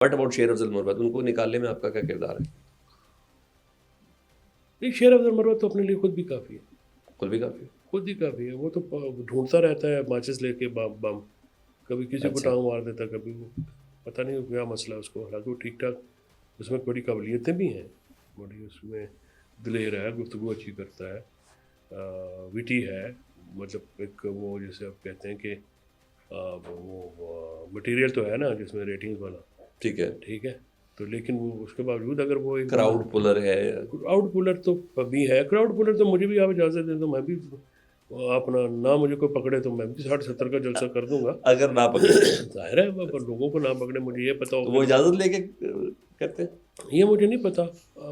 Bit about شیر افضل مروت، ان کو نکالنے میں آپ کا کیا کردار ہے؟ نہیں، شیر افضل مروت تو اپنے لیے خود بھی کافی ہے، خود بھی کافی. خود ہی کافی ہے. وہ تو ڈھونڈتا رہتا ہے ماچس لے کے بم، کبھی کسی کو اچھا ٹانگ مار دیتا، کبھی وہ پتہ نہیں کیا مسئلہ ہے اس کو. حالانکہ وہ ٹھیک ٹھاک، اس میں بڑی قابلیتیں بھی ہیں، بڑی اس میں دلیر ہے، گفتگو اچھی کرتا ہے، وٹی ہے، مطلب ایک وہ جیسے آپ کہتے ہیں کہ وہ مٹیریل تو ہے نا جس میں ریٹنگز والا. ٹھیک ہے. ٹھیک ہے، تو لیکن وہ اس کے باوجود اگر وہ ایک کراؤڈ پولر ہے. کراؤڈ پولر تو بھی ہے. کراؤڈ پولر تو مجھے بھی آپ اجازت دیں تو میں بھی اپنا نہ مجھے کوئی پکڑے تو میں بھی 60-70 کا جلسہ کر دوں گا. اگر نہ پکڑے ظاہر ہے لوگوں کو نہ پکڑے، مجھے یہ پتا تو ہو وہ کہ اجازت لے کے کرتے ہیں. یہ مجھے نہیں پتا،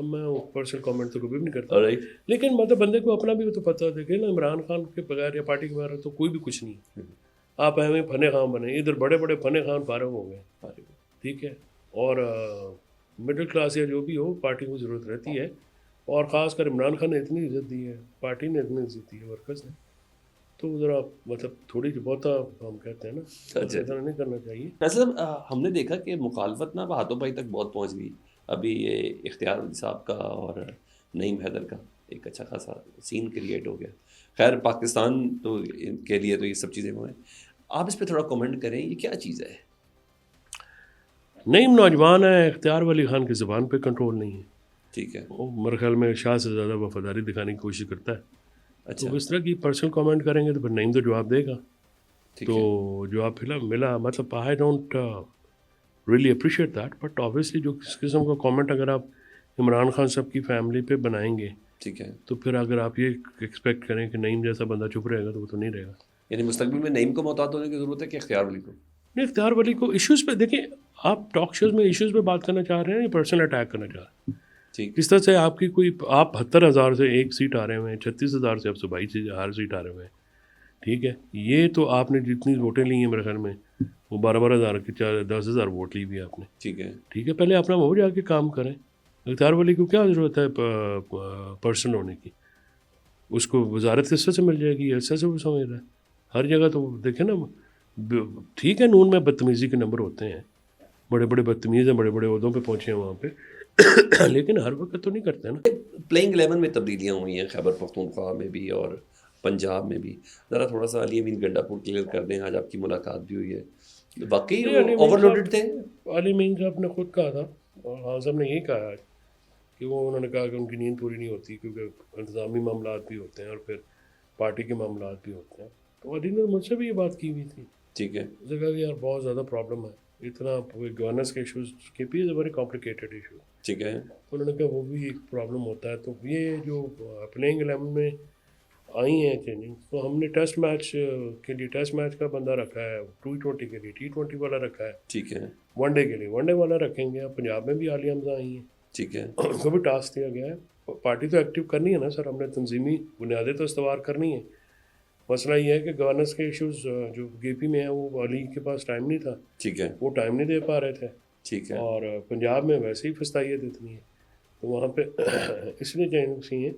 میں پرسنل کامنٹ تو کبھی بھی نہیں کرتا. رائٹ. لیکن مطلب بندے کو اپنا بھی تو پتا. دیکھیں نا، عمران خان کے بغیر یا پارٹی کے بغیر تو کوئی بھی کچھ نہیں ہے. آپ ایویں فن خان بنے، ادھر بڑے بڑے فن خان فارغ ہو گئے. ٹھیک ہے، اور مڈل کلاس یا جو بھی ہو، پارٹی کو ضرورت رہتی ہے. اور خاص کر عمران خان نے اتنی عزت دی ہے، پارٹی نے اتنی عزت دی ہے، ورکرز نے، تو ذرا مطلب تھوڑی سی بہت ہم کہتے ہیں نا، ایسا نہیں کرنا چاہیے. ویسے ہم نے دیکھا کہ مخالفت نا ہاتھوں پائی تک بہت پہنچ گئی. ابھی یہ اختیار علی صاحب کا اور نعیم حیدر کا ایک اچھا خاصا سین کریٹ ہو گیا. خیر پاکستان تو کے لیے تو یہ سب چیزیں ہوئیں. آپ اس پہ تھوڑا کمنٹ کریں، یہ کیا چیز ہے؟ نعیم نوجوان ہے، اختیار ولی خان کی زبان پہ کنٹرول نہیں ہے. ٹھیک ہے. وہ میرے خیال میں شاہ سے زیادہ وفاداری دکھانے کی کوشش کرتا ہے. اچھا. تو اس طرح کی پرسنل کامنٹ کریں گے تو پھر نعیم تو جواب دے گا. ٹھیک تو ہے. جواب ملا مطلب I don't really appreciate that. But obviously جو اس قسم کا کامنٹ اگر آپ عمران خان صاحب کی فیملی پہ بنائیں گے ٹھیک ہے. تو پھر اگر آپ یہ ایکسپیکٹ کریں کہ نعیم جیسا بندہ چپ رہے گا تو وہ تو نہیں رہے گا. یعنی مستقبل میں نعیم کو محتاط ہونے کی ضرورت ہے کہ اختیار ولی کو؟ نہیں، اختیار ولی کو ایشوز پہ دیکھیں. آپ ٹاک شوز میں ایشوز پہ بات کرنا چاہ رہے ہیں یا پرسنل اٹیک کرنا چاہ رہے ہیں؟ ٹھیک. اس طرح سے آپ کی کوئی آپ 70,000 سے ایک سیٹ آ رہے ہوئے ہیں، 36,000 سے آپ سے 22,000 سیٹ آ رہے ہوئے ہیں. ٹھیک ہے، یہ تو آپ نے جتنی ووٹیں لی ہیں میرے خیال میں وہ 12,000 کی 10,000 ووٹ لی ہوئی ہے آپ نے. ٹھیک ہے. ٹھیک ہے، پہلے اپنا وہ جا کے کام کریں. اختیار ولی کو کیا ضرورت ہے پرسن ہونے کی؟ اس کو وزارت کس سے مل جائے گی، ایسے سے وہ سمجھ رہا ہے. ہر جگہ تو دیکھیں نا، ٹھیک ہے نون میں بدتمیزی کے نمبر ہوتے ہیں، بڑے بڑے بدتمیز ہیں، بڑے بڑے عہدوں پہ پہنچے ہیں وہاں پہ، لیکن ہر وقت تو نہیں کرتے نا. پلینگ 11 میں تبدیلیاں ہوئی ہیں، خیبر پختونخوا میں بھی اور پنجاب میں بھی. ذرا تھوڑا سا علی امین گڈھا پور کلیئر کر دیں. آج آپ کی ملاقات بھی ہوئی ہے، واقعی اوور لوڈڈ تھے؟ علی امین صاحب نے خود کہا تھا، اور خان صاحب نے یہی کہا آج کہ وہ انہوں نے کہا کہ ان کی نیند پوری نہیں ہوتی کیونکہ انتظامی معاملات بھی ہوتے ہیں اور پھر پارٹی کے معاملات بھی ہوتے ہیں. تو علی نے مجھ سے بھی یہ بات کی ہوئی تھی. ٹھیک ہے. اس نے کہا کہ یار بہت زیادہ پرابلم ہے، اتنا گورننس کے ایشوز کے بھی ویری کمپلیکیٹڈ ایشو. ٹھیک ہے. انہوں نے کہا وہ بھی ایک پرابلم ہوتا ہے. تو یہ جو پلینگ 11 میں آئی ہیں چینجنگ، تو ہم نے ٹیسٹ میچ کے لیے ٹیسٹ میچ کا بندہ رکھا ہے، T20 کے لیے T20 والا رکھا ہے، ٹھیک ہے. ون ڈے کے لیے ون ڈے والا رکھیں گے. اب پنجاب میں بھی عالیہ حمزہ آئی ہیں، ٹھیک ہے. ان کو بھی ٹاسک دیا گیا ہے. پارٹی تو ایکٹیو کرنی ہے نا سر، ہم نے تنظیمی بنیادیں تو استوار کرنی ہے. مسئلہ یہ ہے کہ گورننس کے ایشوز جو کے پی میں ہیں وہ علی کے پاس ٹائم نہیں تھا، ٹھیک ہے. وہ ٹائم نہیں دے پا رہے تھے. ٹھیک ہے. اور پنجاب میں ویسے ہی فستائیت اتنی ہے، تو وہاں پہ اس لیے چینجنگ سی ہیں،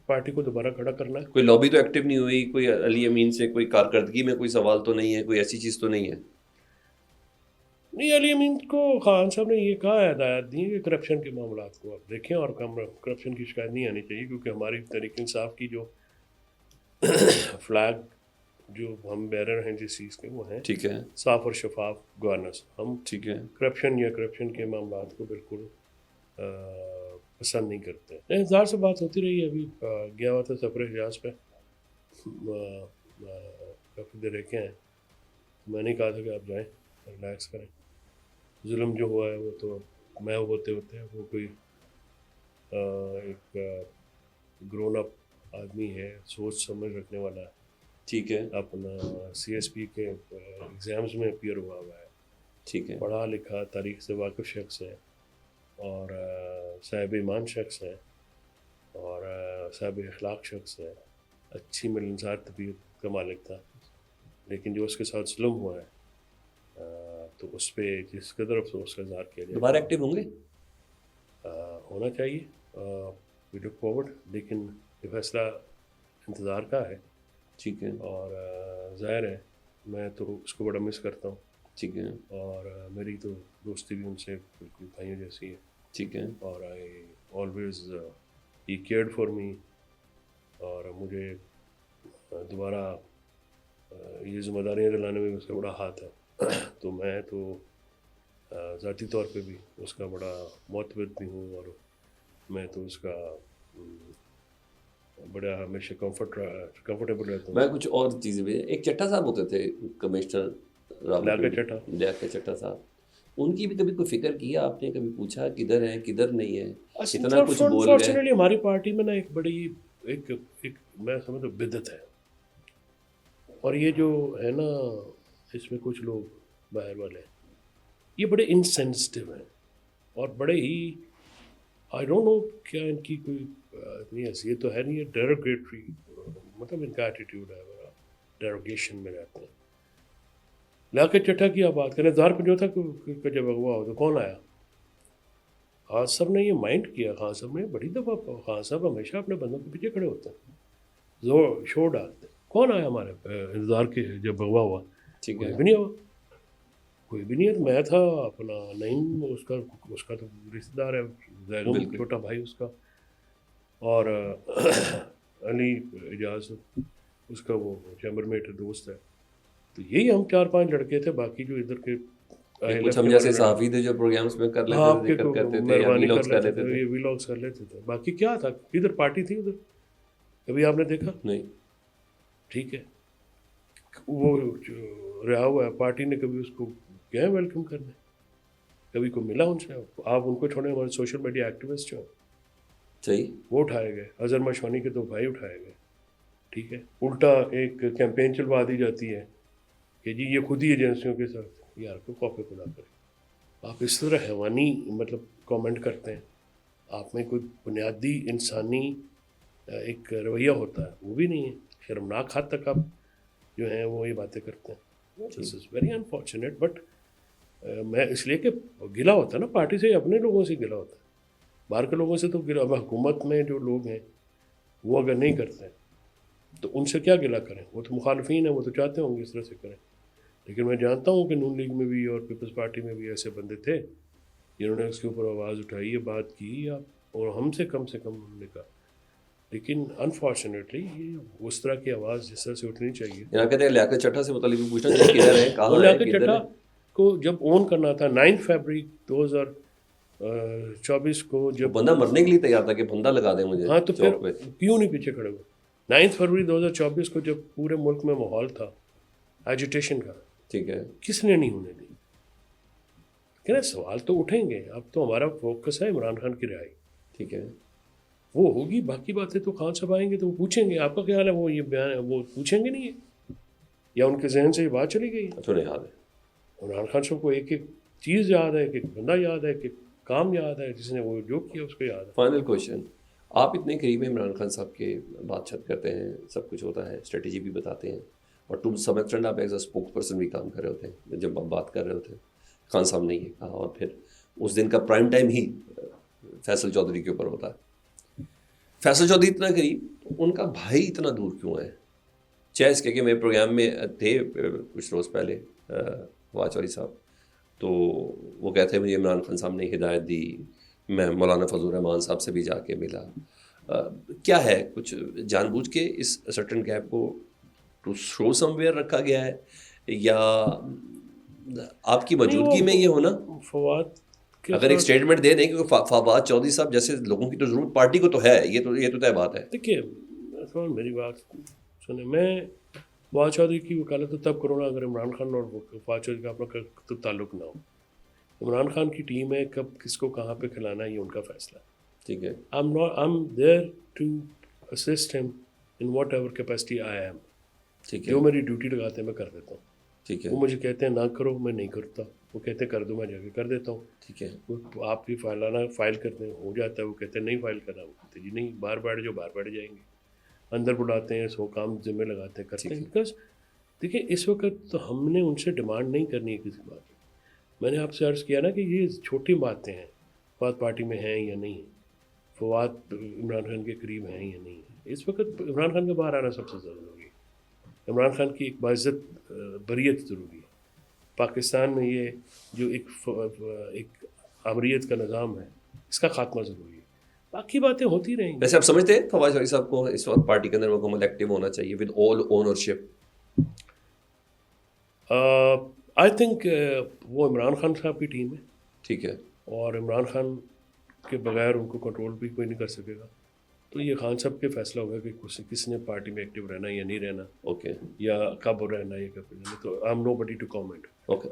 پارٹی کو دوبارہ کھڑا کرنا ہے. کوئی لابی تو ایکٹیو نہیں ہوئی؟ کوئی علی امین سے کوئی کارکردگی میں کوئی سوال تو نہیں ہے؟ کوئی ایسی چیز تو نہیں ہے؟ نہیں، علی امین کو خان صاحب نے یہ کہا ہے، ہدایت دی کہ کرپشن کے معاملات کو آپ دیکھیں اور کرپشن کی شکایت نہیں آنی چاہیے، کیونکہ ہماری تحریک انصاف کی جو فلیگ جو ہم بیرر ہیں جس چیز کے، وہ ہیں ٹھیک ہے. صاف اور شفاف گورننس. ہم ٹھیک ہے. کرپشن کے معاملات کو بالکل پسند نہیں کرتے. انتظار سے بات ہوتی رہی ہے. ابھی گیا ہوا تھا سفر حجاز پہ، کافی دیر رکھے ہیں. میں نے کہا تھا کہ آپ جائیں ریلیکس کریں. ظلم جو ہوا ہے وہ تو میں ہوتے وہ کوئی ایک گرون اپ آدمی ہے، سوچ سمجھ رکھنے والا ہے. ٹھیک ہے. اپنا CSP کے ایگزامز میں اپیئر ہوا ہے. ٹھیک ہے. پڑھا لکھا تاریخ سے واقف شخص ہے، اور صاحب ایمان شخص ہے، اور صاحب اخلاق شخص ہے. اچھی ملنسار طبیعت کا مالک تھا. لیکن جو اس کے ساتھ ظلم ہوا ہے تو اس پہ جس قدر افسوس کا اظہار کیا جائے، دوبارہ ایکٹیو ہوں گے؟ ہونا چاہیے. وی لک فارورڈ. لیکن یہ فیصلہ انتظار کا ہے. ٹھیک ہے. اور ظاہر ہے میں تو اس کو بڑا مس کرتا ہوں. ٹھیک ہے اور میری تو دوستی بھی ان سے بالکل بھائیوں جیسی ہے. ٹھیک ہے اور آئی آلویز ہی کیئرڈ فار می. اور مجھے دوبارہ یہ ذمہ داریاں دلانے میں اس کا بڑا ہاتھ ہے. تو میں تو ذاتی طور پہ بھی اس کا بڑا معتمد بھی ہوں, اور میں تو اس کا بڑا ہمیشہ کمفرٹیبل رہتا ہوں. میں کچھ اور چیزیں بھی, ایک چٹھا صاحب ہوتے تھے کمشنر لیاقت چٹھا. لیاقت چٹھا صاحب, ان کی بھی کبھی کوئی فکر کیا آپ نے, کبھی پوچھا کدھر ہے کدھر نہیں ہے, اتنا کچھ بول گئے. انفارچونیٹلی ہماری پارٹی میں نا ایک بڑی ایک میں سمجھتا ہوں بدعت ہے, اور یہ جو ہے نا اس میں کچھ لوگ باہر والے یہ بڑے انسینسٹیو ہیں, اور بڑے ہی آئی ڈونٹ نو کیا ان کی کوئی اتنی حیثیت تو ہے نہیں, یہ ڈیروگیٹری مطلب ان کا ایٹیٹیوڈ ہے, بڑا ڈیروگیشن میں رہتے ہیں. لیاقت چٹھا کی آپ بات کریں, دار پہ جو تھا کہ جب اغوا ہو تو کون آیا؟ خان صاحب نے یہ مائنڈ کیا. خان صاحب نے بڑی دفعہ, خان صاحب ہمیشہ اپنے بندوں کے پیچھے کھڑے ہوتے ہیں, زور شور ڈالتے ہیں. کون آیا ہمارے انتظار کے جب اغوا ہوا؟ ٹھیک کوئی ہے بھی نہیں ہوا, کوئی بھی نہیں ہے. میں تھا اپنا نعیم, اس کا تو رشتہ دار ہے, زیغم چھوٹا بھائی اس کا, اور علی اجاز اس کا وہ چیمبر میٹ دوست ہے. تو یہی ہم 4-5 لڑکے تھے, باقی جو ادھر کے کچھ ہم جیسے صحافی تھے جو پروگرامز میں کر لیتے تھے, ذکر کرتے تھے, یا مہربانی کر ویلاگز لیتے تھے, یہ ویلاگز کر لیتے تھے. باقی کیا تھا, ادھر پارٹی تھی ادھر, کبھی آپ نے دیکھا نہیں. ٹھیک ہے, وہ رہا ہوا ہے پارٹی نے, کبھی اس کو گئے ویلکم کرنے, کبھی کو ملا ان سے. آپ ان کو چھوڑیں, ہمارے سوشل میڈیا ایکٹیوسٹ جو صحیح, وہ اٹھائے گئے, اظہر مشوانی کے 2 بھائی اٹھائے گئے. ٹھیک ہے, الٹا ایک کیمپین چلوا دی جاتی ہے کہ جی یہ خود ہی ایجنسیوں کے ساتھ. یار کو کاپی خدا کرے, آپ اس طرح حیوانی مطلب کامنٹ کرتے ہیں. آپ میں کوئی بنیادی انسانی ایک رویہ ہوتا ہے, وہ بھی نہیں ہے. شرمناک حد تک آپ جو ہیں وہ یہ باتیں کرتے ہیں. دس از ویری انفارچونیٹ. بٹ میں اس لیے کہ گلا ہوتا ہے نا پارٹی سے, اپنے لوگوں سے گلا ہوتا ہے, باہر کے لوگوں سے تو گلا. اب حکومت میں جو لوگ ہیں وہ اگر نہیں کرتے تو ان سے کیا گلا کریں, وہ تو مخالفین ہیں, وہ تو چاہتے ہوں گے اس طرح سے کریں. لیکن میں جانتا ہوں کہ نون لیگ میں بھی اور پیپلز پارٹی میں بھی ایسے بندے تھے جنہوں نے اس کے اوپر آواز اٹھائی, یہ بات کی, اور ہم سے کم انہوں نے کہا. لیکن انفارچونیٹلی یہ اس طرح کی آواز جس طرح سے اٹھنی چاہیے. یہاں کہتے ہیں لیاقت چٹھا سے متعلق بھی پوچھنا چاہیے کدھر ہے, کہاں ہے, لیاقت چٹھا کو جب اون کرنا تھا 9 فروری 2024 کو, جب بندہ مرنے کے لیے تیار تھا کہ بندہ لگا دیں مجھے, ہاں تو پھر کیوں نہیں پیچھے کھڑے ہوئے؟ 9 فروری 2024 کو جب پورے ملک میں ماحول تھا ایجیٹیشن کا, ٹھیک ہے, کس نے نہیں ہونے دی؟ کہ سوال تو اٹھیں گے. اب تو ہمارا فوکس ہے عمران خان کی رہائی. ٹھیک ہے, وہ ہوگی, باقی باتیں تو خان صاحب آئیں گے تو وہ پوچھیں گے. آپ کا خیال ہے وہ یہ بیان وہ پوچھیں گے نہیں ہے, یا ان کے ذہن سے یہ بات چلی گئی؟ تھوڑے یاد ہے عمران خان صاحب کو ایک ایک چیز یاد ہے, ایک بندہ یاد ہے, ایک کام یاد ہے, جس نے وہ جو کیا اس کو یاد ہے. فائنل کوشچن, آپ اتنے قریب ہیں عمران خان صاحب کے, بات چیت کرتے ہیں, سب کچھ ہوتا ہے, اسٹریٹجی بھی بتاتے ہیں, اور ٹو سم ایکسٹینٹ آپ ایز اے اسپوکس پرسن بھی کام کر رہے ہوتے ہیں. جب آپ بات کر رہے ہوتے ہیں خان صاحب نے یہ کہا, اور پھر اس دن کا پرائم ٹائم ہی فیصل چودھری کے اوپر ہوتا ہے. فیصل چودھری اتنا قریب, ان کا بھائی اتنا دور کیوں ہے؟ چاہے اس کہ میرے پروگرام میں تھے کچھ روز پہلے فواد چودھری صاحب, تو وہ کہتے ہیں مجھے عمران خان صاحب نے ہدایت دی, میں مولانا فضل الرحمان صاحب سے بھی جا کے ملا. کیا ہے, کچھ جان بوجھ کے اس سرٹن گیپ کو ٹو شو سم ویئر رکھا گیا ہے, یا آپ کی موجودگی میں یہ ہونا؟ فواد اگر ایک اسٹیٹمنٹ دے دیں کہ فواد چودھری صاحب جیسے لوگوں کی تو ضرورت پارٹی کو تو ہے, یہ تو طے بات ہے. دیکھیے میری بات سنیں, میں فواد چودھری کی وکالت تو تب کروں گا اگر عمران خان اور فواد چودھری کا اپنا تو تعلق نہ ہو. عمران خان کی ٹیم ہے, کب کس کو کہاں پہ کھلانا ہے یہ ان کا فیصلہ ہے. ٹھیک ہے, I'm there to assist him in whatever capacity I am. ٹھیک ہے, جو میری ڈیوٹی لگاتے ہیں میں کر دیتا ہوں. ٹھیک ہے, وہ مجھے کہتے ہیں نہ کرو, میں نہیں کرتا. وہ کہتے ہیں کر دو, میں جا کے کر دیتا ہوں. ٹھیک ہے, آپ بھی فائل کرتے ہیں, ہو جاتا ہے. وہ کہتے ہیں نہیں فائل کرنا, وہ کہتے ہیں جی نہیں, باہر بیٹھ جو باہر بیٹھ جائیں گے. اندر بلاتے ہیں, 100 کام ذمہ لگاتے ہیں, کرتے ہیں. بیکاز دیکھیے اس وقت تو ہم نے ان سے ڈیمانڈ نہیں کرنی ہے کسی بات کی. میں نے آپ سے عرض کیا نا کہ یہ چھوٹی باتیں ہیں, فواد پارٹی میں ہیں یا نہیں ہیں, فواد عمران خان کے قریب ہیں یا نہیں ہیں. اس وقت عمران خان کا باہر آنا سب سے ضروری ہے. عمران خان کی ایک باعزت بریت ضروری ہے. پاکستان میں یہ جو ایک آمریت کا نظام ہے اس کا خاتمہ ضروری ہے. باقی باتیں ہوتی رہیں گی. ویسے آپ سمجھتے ہیں فواد چودھری صاحب کو اس وقت پارٹی کے اندر مکمل ایکٹیو ہونا چاہیے with all ownership? I think وہ عمران خان صاحب کی ٹیم ہے. ٹھیک ہے. اور عمران خان کے بغیر ان کو کنٹرول بھی کوئی نہیں کر سکے گا. تو یہ خان صاحب کے فیصلہ ہوگا کہ کس نے پارٹی میں ایکٹیو رہنا یا نہیں رہنا. اوکے. یا کب رہنا یا کب رہنا. تو I am nobody to comment. Okay.